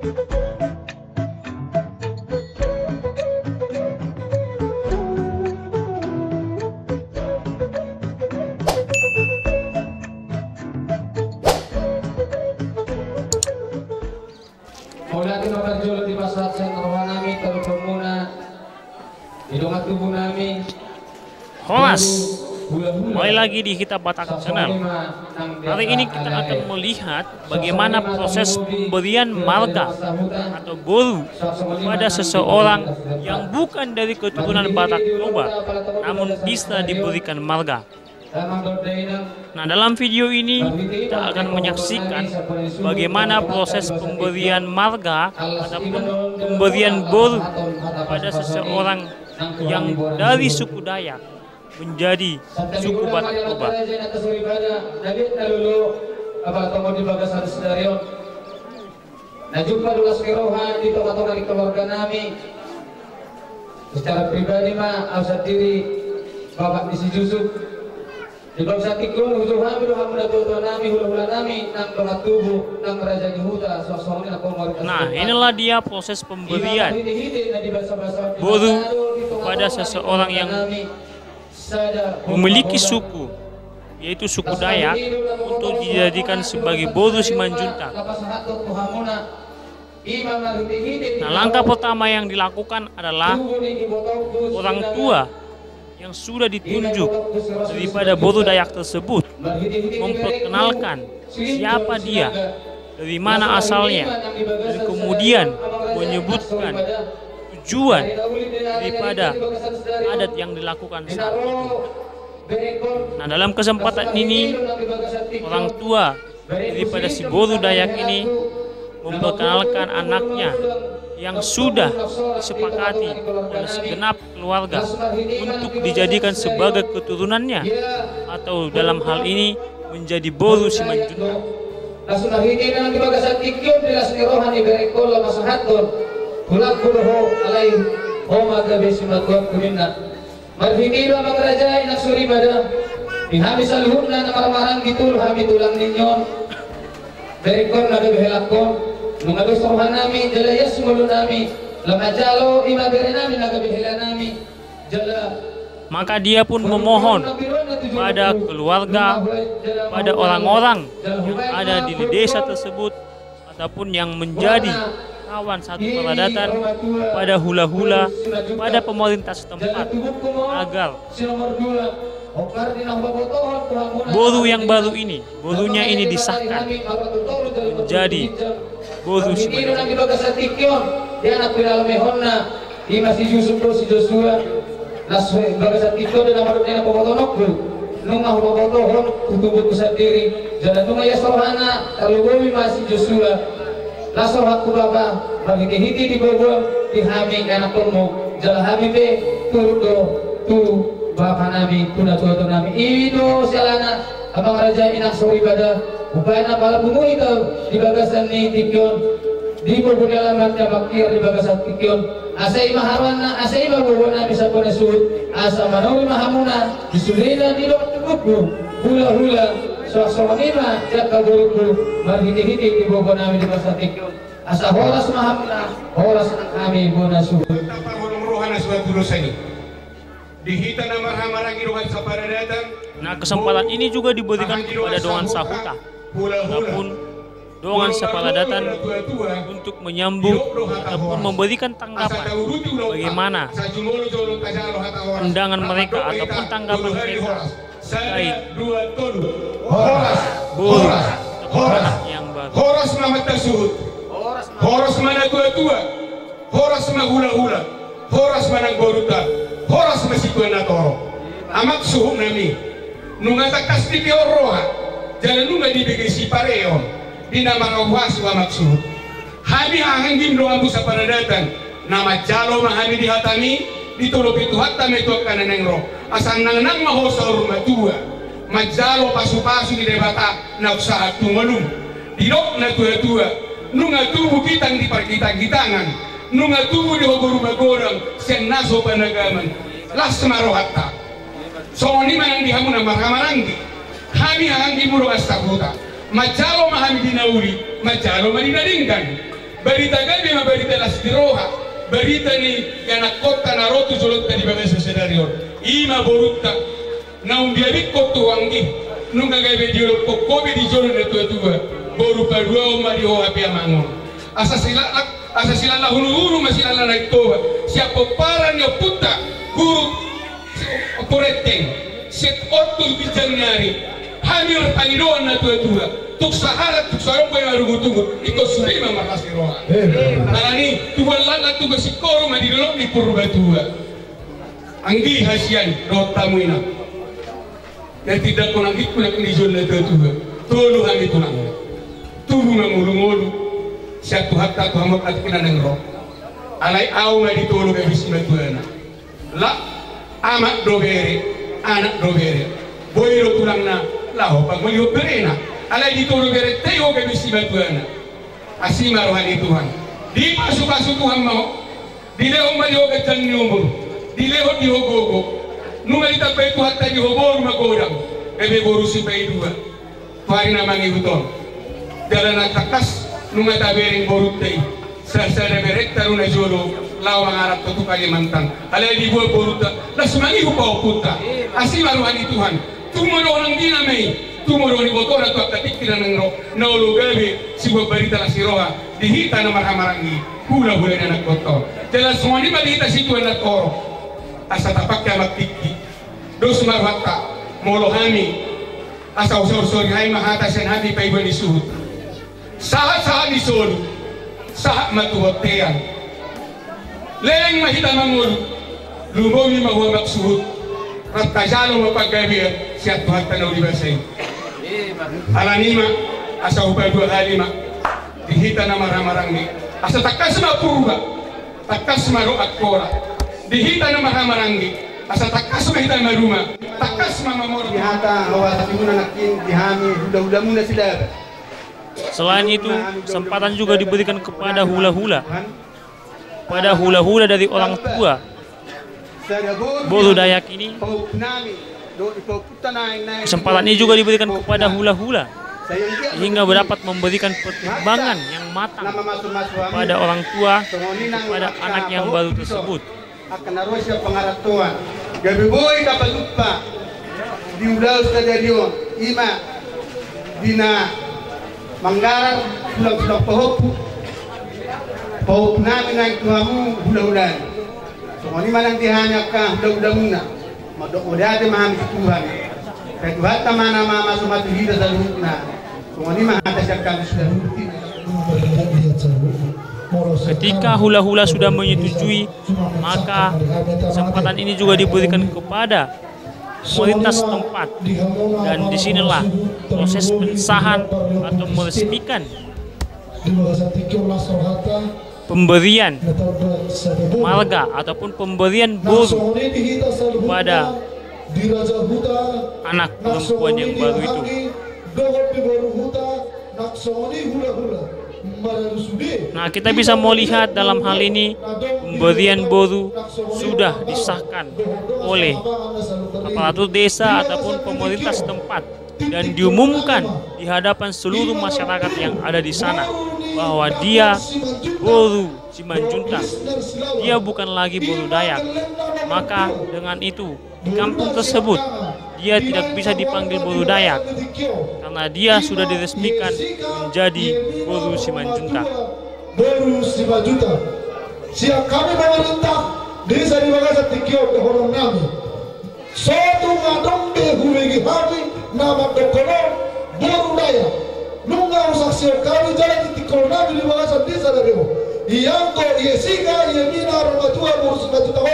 Mula kinapagjulo di masahat sa karuhan namin, talupang muna, hidungan tubuh namin. Horas, kembali lagi di Kitab Batak Channel. Hari ini kita akan melihat bagaimana proses pemberian marga atau boru kepada seseorang yang bukan dari keturunan Batak Toba, namun bisa diberikan marga. Nah, dalam video ini kita akan menyaksikan bagaimana proses pemberian marga ataupun pemberian boru pada seseorang yang dari suku Dayak menjadi suku Batak Toba. Najumpa dulu sekerohan di tengah-tengah di keluarga kami. Secara pribadi mah ausat diri Bapak Disi Yusuf. Di bangsa Tikun hujur kami doa mendapat nami hula-hula nami nang berat tubuh nang raja di huta suasana aku mau. Nah, inilah dia proses pemberian boru pada seseorang yang memiliki suku, yaitu suku Dayak, untuk dijadikan sebagai boru Simanjuntak. Nah, langkah pertama yang dilakukan adalah orang tua yang sudah ditunjuk daripada boru Dayak tersebut memperkenalkan siapa dia, dari mana asalnya, dan kemudian menyebutkan tujuan daripada adat yang dilakukan saat itu. Nah, dalam kesempatan ini orang tua daripada si boru Dayak ini memperkenalkan anaknya yang sudah disepakati oleh segenap keluarga untuk dijadikan sebagai keturunannya, atau dalam hal ini menjadi boru Simanjuntak. Mengadus rohan nami jalaya semulu nami lamajalo imabere nami nagabihila nami jala. Maka dia pun memohon pada keluarga, pada orang-orang yang ada di desa tersebut ataupun yang menjadi kawan satu peradatan, pada hula-hula, pada pemerintah setempat, agar boru yang baru ini, borunya ini disahkan menjadi boru Simanjuntak. Bapak nami, tuna tua nami, ido selana, abang raja inak suri pada, upaya pala bungu itu di bagasan ni tikion, di berbunyalan mata bakir di bagasan tikion, asai maharwana, asai babuana bisa pun esut, asa manawi mahamuna, disulina di lokal tubuhku, hula-hula, suasana nima, jakal buruku, marhiti-hiti di bawah nami di bagasan tikion, asa horas mahamuna, horas kami bonasu. Tanpa rohana suatu dosa ini. Nah, kesempatan ini juga diberikan kepada Dongan Sahuta ataupun Dongan Sapaladatan untuk menyambut ataupun memberikan tanggapan bagaimana pandangan mereka ataupun tanggapan mereka terkait boru anak yang baru. Horas nama tersebut, horas mana tua-tua, horas mana hula-hula, horas mana boruta, horas masih tua natoro. Amak suhuk nami, nunga takas di pioroha, jangan nunga di begesi pareo, di nama rawas wa maksud. Hami hangin doa busa pada datang, nama jalo mahami di hatami, ditolop itu hatami itu kanan nengro, asal nang mahosa rumah tua, majalo pasu-pasu di debata, na usaha tumalum, dirok na tua-tua, nunga tubuh kitang di parkitang-kitangan. Nunga tubuh di bagorang sen naso panagaman las marohatta so ni manang di hamuna marhamaranggi kami hanggi muro astakuta majalo mahami dinauri majalo madinadingkan Berita gabi ma berita lastiroha. Berita ni yana kota na rotu jolot di bagasa sedarior. Ima borutta na umbiari kotu wangi. Nunga gabe di lo kokobe di jolo na tua boru padua umari ho api amangon. Asasila la hulu masila la naitoa. Siapa para nyo puta guru poreteng. Set otul bijangnyari. Hamil Panginoon na tua. Tuk saharat tuk sarong pa yung tunggu iko surima makasiroa. Alani tuwan lala tuga si koro madilolok ni purba tua. Anggi hasian do tamuina. Dan tidak ko nang ikuna ni jolla tua. Tulu hami tunang. Tulu na mulu siatu hatta tu hamak at kinanang ro. Alay aw nga ditulu kay bisma tuana. La amak dogere, anak dogere. Boyro tulang na laho pag maliho perena. Alay ditulu kay tayo kay bisma tuana. Asima rohani Tuhan. Di pasuk-pasuk Tuhan mau. Di leho maliho kay tan nyumur. Di leho di hogogo. Nunga itapay tu hatta di hobor magodam. Ebe borusi pay dua. Tuhan na mangibuton. Dalam takas nunga tabering borutei sa berek taruna jolo lawa ngarap tu Kalimantan alai di buat boruta las mangi upau puta asli maruhani Tuhan tumoro orang dinamai tumoro ni botora tu akatik tidak nengro naulu gabe si buat berita lasiroha dihita na maramarangi hula anak kotor jelas semua ni balita situ anak koro asa tapak kiamat tiki dos marwata molohami asa usor-usor hai mahata sen hati paibani suhut sahat di solo, sahat matuhotean. Leng mahita mangul, lumomi mahuwa maksuhut. At kajalo mapaggabihan, siya tuhat tanaw di basay. Alanima, asa upay dua halima, dihita na maramarang ni. Asa takas mapurba, takas maro at kora. Dihita na maramarang ni. Asa takas mahita maruma, takas mamamor. Dihata, hawa sa muna nakin, dihami, hula-hula muna sila. Selain itu, kesempatan juga diberikan kepada hula-hula. Pada hula-hula dari orang tua. Bolu Dayak ini, kesempatan ini juga diberikan kepada hula-hula. Sehingga dapat memberikan pertimbangan yang matang pada orang tua, pada anak yang baru tersebut. Manggaran pulang-pulang pahop namin ang tuhamu hula-hulan. So kung manang dihanyak ka hula-hula muna, madokudate mahami si Tuhan. Kaya Tuhan tama na mamasumatuhida sa luhut na. So kung mahata siya kami sudah luhutin. Ketika hula-hula sudah menyetujui, maka kesempatan ini juga diberikan kepada pemerintah setempat, dan disinilah proses pensahan atau meresmikan pemberian marga ataupun pemberian boru kepada anak perempuan yang baru itu. Nah, kita bisa melihat dalam hal ini pemberian boru sudah disahkan oleh aparatur desa ataupun pemerintah setempat dan diumumkan di hadapan seluruh masyarakat yang ada di sana bahwa dia boru Simanjuntak, dia bukan lagi boru Dayak. Maka dengan itu di kampung tersebut dia tidak bisa dipanggil boru Dayak karena dia sudah diresmikan menjadi boru Simanjuntak. Boru Simanjuntak. Siap kami pemerintah desa di Bagasa Tikio ke horong nami. Suatu ngadombe hubegi hari nama dokolor boru Dayak. Nunga usah siap kami jalan di Tikio nami di Bagasa desa dari Iangko Yesiga Yemina Romatua boru Simanjuntak.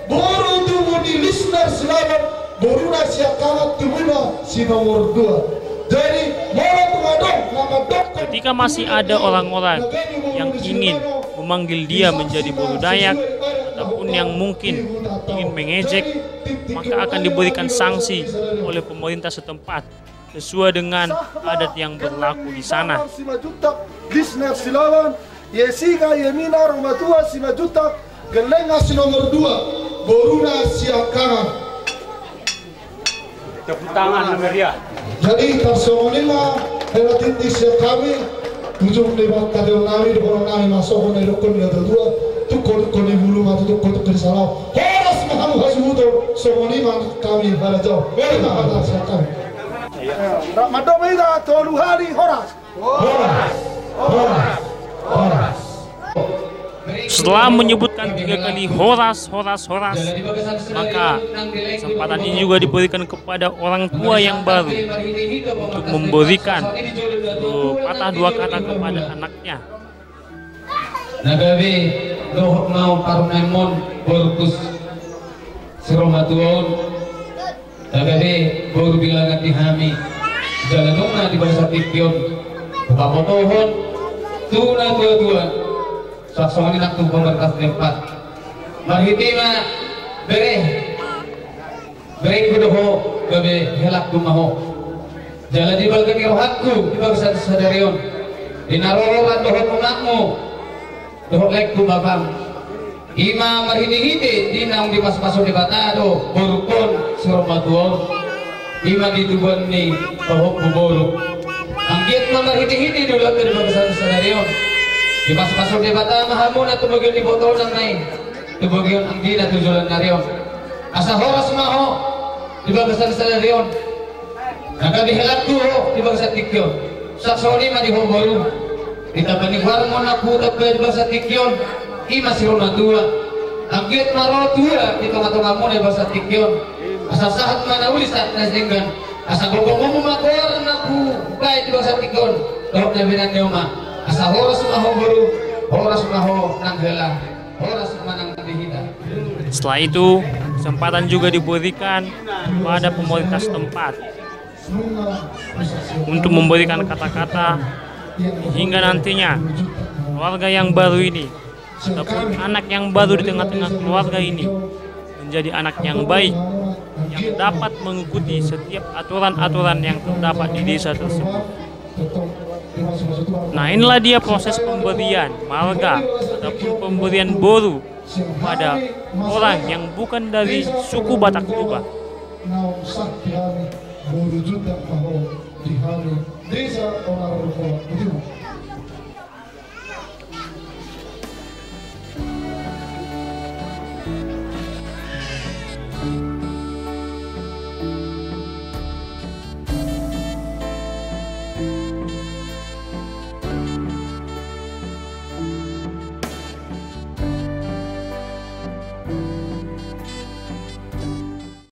Boru tubuh di listener selamat boru siap kamat tubuhnya si nomor 2. Ketika masih ada orang-orang yang ingin memanggil dia menjadi boru Dayak ataupun yang mungkin ingin mengejek, maka akan diberikan sanksi oleh pemerintah setempat sesuai dengan adat yang berlaku di sana. Tepuk tangan Maria. Jadi personilnya relatif siap kami ujung lewat kadang nami di orang nami masuk ke rukun dia dua tukul di bulu mata tukul di salau horas mahamu hasuto somoni man kami harajau mereka pada siapa Madom ida tolu hari horas. Setelah menyebutkan 3 kali horas, maka kesempatan ini juga diberikan kepada orang tua yang baru untuk memberikan patah 2 kata kepada anaknya. Nagabi doh mau parunaimon borkus siromatuon. Nagabi baru bilangan dihami jalan nona di bahasa tipion pamotohon tuna dua saksongan nak tu pemerintah tempat marhitima bereh kudoho gabe helak dumaho jalan di balkan irohatku di bahasa sadarion dinaroloran dohon unakmu dohon lekku babam ima marhini-hini dinang di pas-paso di batado borukon siromatuon ima di tubuhan ni bahok buborok ang giat marhini-hini dulu dari bahasa sadarion di pas-paso di bata mahamun at tubagion di botol ng nain tubagion ang di na tujulan na riyon asa horas maho di bahasa sadarion nagabihilat tuho di bahasa tikyon saksoni madiho boru itabanigwar mo na putak di bahasa tikyon ima sirona tua ang giat maro tua di tunga-tunga mo di bahasa tikyon asa sahat manawuli saat nasinggan asa gulgong mo makor na ku baik di bahasa tikyon dahok na binan niyo ma asa horas maho baru horas maho nanggela horas manang dihita. Setelah itu kesempatan juga diberikan kepada pemerintah setempat untuk memberikan kata-kata hingga nantinya keluarga yang baru ini ataupun anak yang baru di tengah-tengah keluarga ini menjadi anak yang baik yang dapat mengikuti setiap aturan-aturan yang terdapat di desa tersebut. Nah, inilah dia proses pemberian marga ataupun pemberian boru pada orang yang bukan dari suku Batak Toba. Desa orang